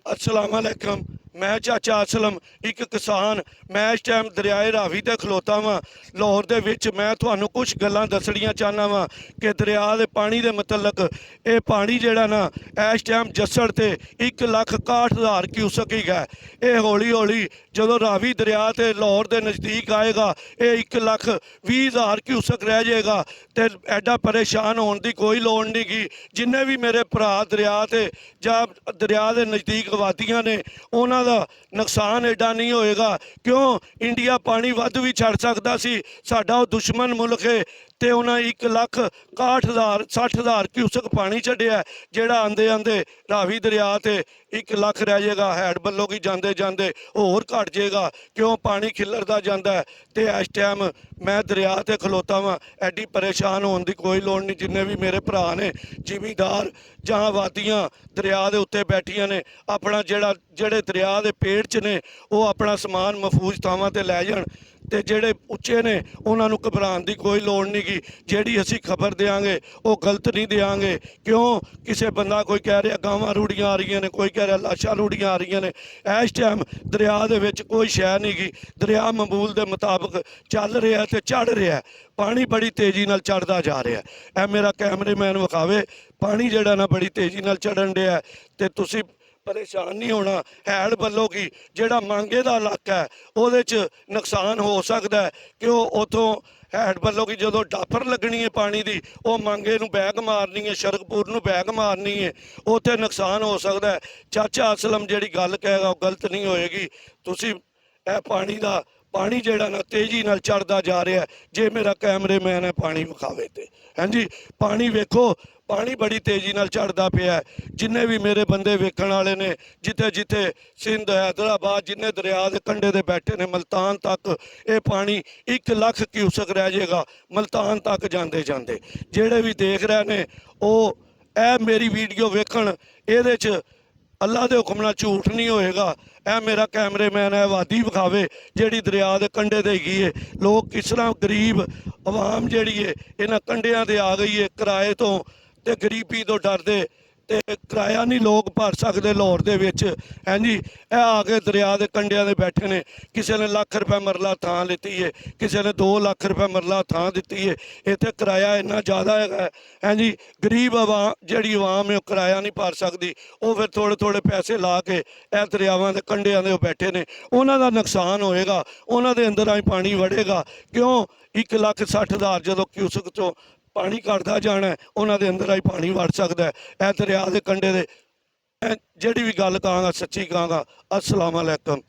अस्सलाम वालेकुम। मैं चाचा असलम एक किसान। मैं इस टाइम दरियाए रावी ते खलोता वां लाहौर दे विच। मैं तुहानू कुछ गल्लां दसणियां चाहना वां कि दरिया दे पानी दे मतलब ये पानी जेड़ा ना इस टाइम जस्सड़ ते 1,61,000 क्यूसक ही है। ये हौली हौली जदों रावी दरिया ते लाहौर दे नज़दीक आएगा ये 1,20,000 क्यूसक रह जाएगा। तो एडा परेशान होने की कोई लोड़ नहीं गी। जिन्ने भी मेरे भरा दरिया ते जां दरिया दे नज़दीक आबादियां ने उन्हां दा नुकसान एडा नहीं होएगा। क्यों इंडिया पानी वध भी छड़ सकदा सी। साडा वो दुश्मन मुल्क है ते उन्हें 1,61,000 60,000 क्यूसक पानी छड्डिया जेड़ा आंदे आंदे रावी दरिया ते 1 लख रह जाएगा। हैड बल्लों की जांदे जांदे होर घट जाएगा। क्यों पानी खिलरदा जांदा है। ते इस टाइम मैं दरिया ते खलोता वां। एडी परेशान होने की कोई लोड़ नहीं। जिन्ने भी मेरे भरा ने जिमीदार जां आबादियां दरिया दे उत्ते बैठियां ने अपना जेड़े दरिया दे पेड़ च ने वो अपना समान महफूज थावां ते लै जाण ते जेड़े उच्चे ने उन्होंने घबराने की कोई लोड़ नहीं गी। जेड़ी असी खबर देंगे वो गलत नहीं देंगे। क्यों किसी बंदा कोई कह रहा गावां रूढ़ियाँ आ रही ने, कोई कह रहा लाशां रूढ़ियाँ आ रही ने। इस टाइम दरिया दे विच कोई शै नहीं गी। दरिया मामूल के मुताबिक चल रहा ते चढ़ रहा है। पानी बड़ी तेज़ी नाल चढ़दा जा रहा है। ए मेरा कैमरेमैन विखावे पानी जेड़ा ना बड़ी तेज़ी नाल चढ़न डया है। ते तुसी परेशान नहीं होना। हैड बल्लों की जेड़ा मांगे का इलाका है वो नुकसान हो सकता है। कि उतों हैड बल्लों की जो डाफर लगनी है पानी की वो मांगे नूं बैग मारनी है, शरकपुर नूं बैग मारनी है, उत्थे नुकसान हो सकता है। चाचा असलम जी गल कहेगा वो गलत नहीं होएगी। तुसी ए पानी का पानी जेड़ा ना तेज़ी नाल चढ़दा जा रहा है। जे मेरा कैमरेमैन है पानी विखावे ते हाँ जी पानी वेखो पानी बड़ी तेज़ी नाल चढ़दा पिया है। जिन्ने भी मेरे बंदे वेखण वाले ने जिथे जिथे सिंध हैदराबाद जिन्ने दरिया के कंढे ते बैठे ने मुल्तान तक ये पानी 1 लख क्यूसक रह जाएगा मुल्तान तक जांदे जांदे। जेड़े भी देख रहे ने वो ए मेरी वीडियो वेखण इहदे च अल्लाह के हुक्म नाल झूठ नहीं होएगा। ए मेरा कैमरेमैन है वादी विखावे जेड़ी दरिया के कंढे ते हैगी है। लोग किस तरह गरीब आवाम जेड़ी है इन्हां कंढियां ते आ गई है किराए तो ते गरीबी तो डरदे ते किराया नहीं लोग भर सकते लाहौर दे विच हैं जी। ए आके दरिया के कंढियां ते बैठे ने। किसी ने लख रुपये मरला थां लेती है, किसी ने 2 लख रुपये मरला थां दित्ती है। इत्थे किराया इन्ना ज़्यादा है हैं जी। गरीब आवाम जिहड़ी आवाम है वो किराया नहीं भर सकती। वो फिर थोड़े थोड़े पैसे ला के ए दरियावां के कंढियां ते बैठे ने। उन्हां दा नुकसान होएगा, उन्हां दे अंदर आई पानी वड़ेगा। क्यों 1,60,000 जदों क्यूसक चों पानी घटदा जाना है उन्हां दे अंदर आई पानी वड़ सकता है। ए दरिया के कंढे दे जिहड़ी भी गल कहांगा सच्ची कहांगा। अस्सलाम वालेकुम।